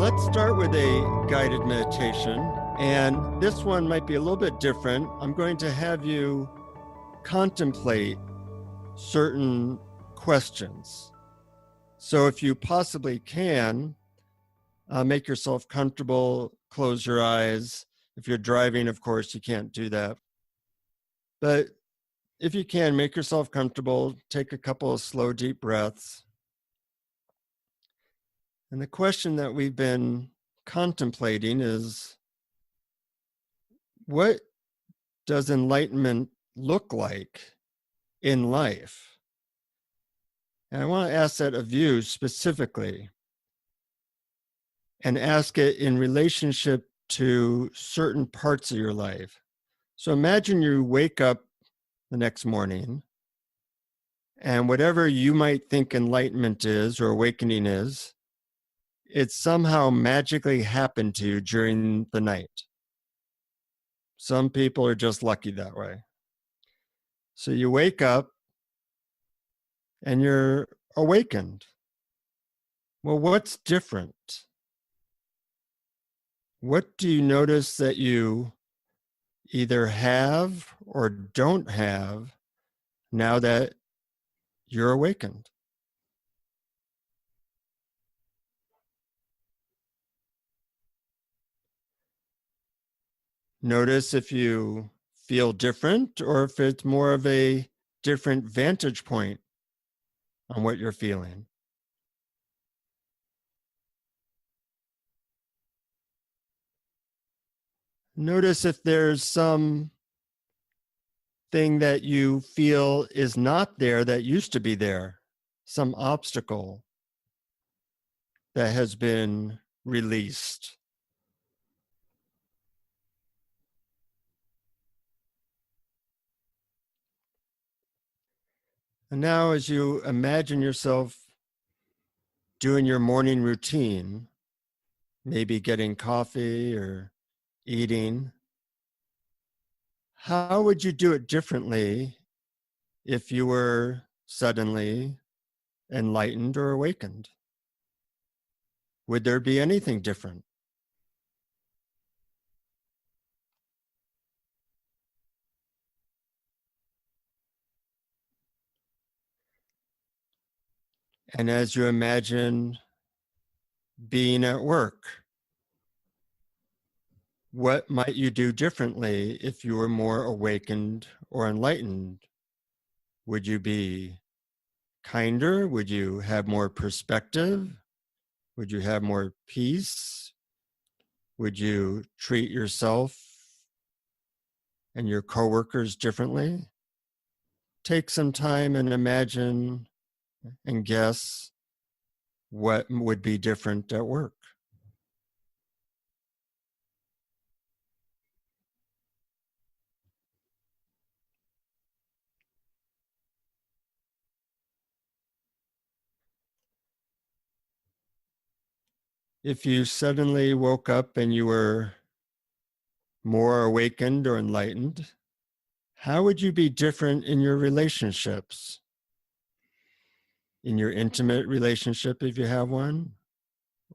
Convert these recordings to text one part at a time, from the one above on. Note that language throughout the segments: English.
let's start with a guided meditation. And this one might be a little bit different. I'm going to have you contemplate certain questions. So if you possibly can, make yourself comfortable, close your eyes. If you're driving, of course, you can't do that. But if you can, make yourself comfortable, take a couple of slow, deep breaths. And the question that we've been contemplating is, what does enlightenment look like in life? And I want to ask that of you specifically, and ask it in relationship to certain parts of your life. So imagine you wake up the next morning, and whatever you might think enlightenment is or awakening is, it somehow magically happened to you during the night. Some people are just lucky that way. So you wake up and you're awakened. Well, what's different? What do you notice that you either have or don't have now that you're awakened? Notice if you feel different or if it's more of a different vantage point on what you're feeling. Notice if there's some thing that you feel is not there that used to be there, some obstacle that has been released. And now, as you imagine yourself doing your morning routine, maybe getting coffee or eating, how would you do it differently if you were suddenly enlightened or awakened? Would there be anything different? And as you imagine being at work, what might you do differently if you were more awakened or enlightened? Would you be kinder? Would you have more perspective? Would you have more peace? Would you treat yourself and your coworkers differently? Take some time and imagine and guess what would be different at work. If you suddenly woke up and you were more awakened or enlightened, how would you be different in your relationships? In your intimate relationship, if you have one,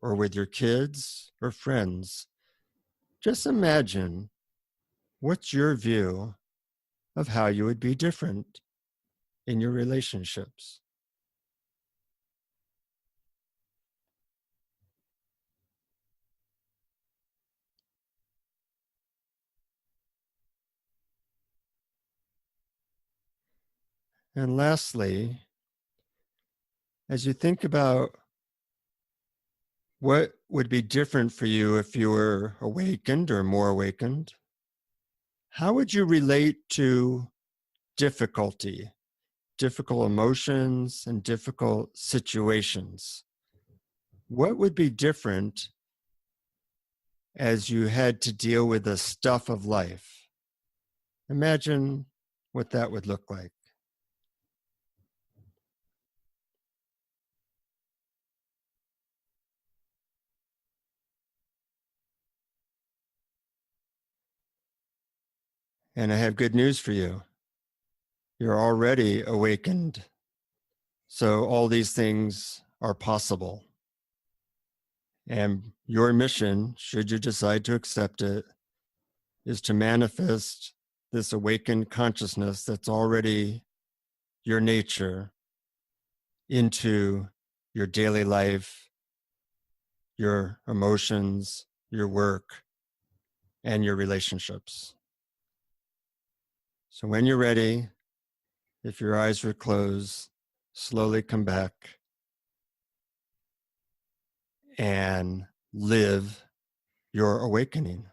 or with your kids or friends? Just imagine, what's your view of how you would be different in your relationships? And lastly, as you think about what would be different for you if you were awakened or more awakened, how would you relate to difficulty, difficult emotions, and difficult situations? What would be different as you had to deal with the stuff of life? Imagine what that would look like. And I have good news for you. You're already awakened. So all these things are possible. And your mission, should you decide to accept it, is to manifest this awakened consciousness that's already your nature into your daily life, your emotions, your work, and your relationships. So when you're ready, if your eyes were closed, slowly come back and live your awakening.